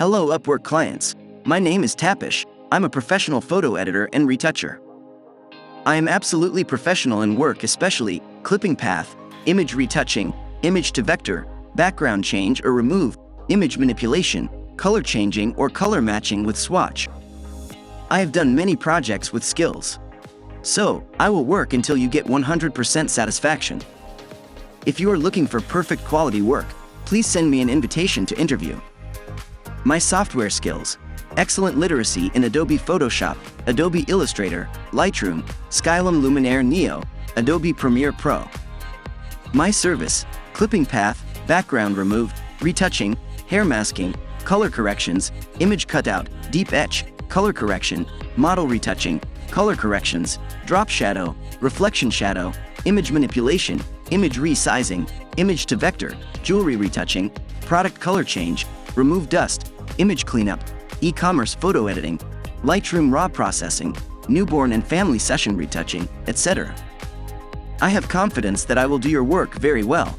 Hello Upwork clients. My name is Tapish. I'm a professional photo editor and retoucher. I am absolutely professional in work, especially clipping path, image retouching, image to vector, background change or remove, image manipulation, color changing or color matching with swatch. I have done many projects with skills. So, I will work until you get 100% satisfaction. If you are looking for perfect quality work, please send me an invitation to interview. My software skills: excellent literacy in Adobe Photoshop, Adobe Illustrator, Lightroom, Skylum Luminaire Neo, Adobe Premiere Pro. My service: clipping path, background remove, retouching, hair masking, color corrections, image cutout, deep etch, color correction, model retouching, color corrections, drop shadow, reflection shadow, image manipulation, image resizing, image to vector, jewelry retouching, product color change, remove dust, image cleanup, e-commerce photo editing, Lightroom raw processing, newborn and family session retouching, etc. I have confidence that I will do your work very well.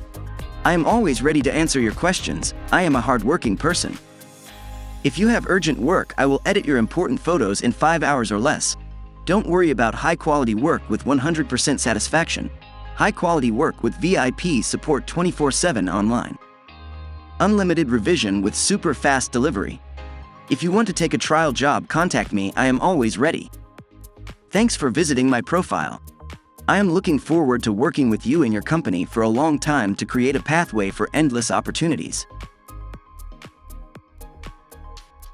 I am always ready to answer your questions. I am a hard-working person. If you have urgent work, I will edit your important photos in 5 hours or less. Don't worry about high-quality work with 100% satisfaction. High-quality work with VIP support 24/7 online. Unlimited revision with super fast delivery. If you want to take a trial job, contact me. I am always ready. Thanks for visiting my profile. I am looking forward to working with you and your company for a long time to create a pathway for endless opportunities.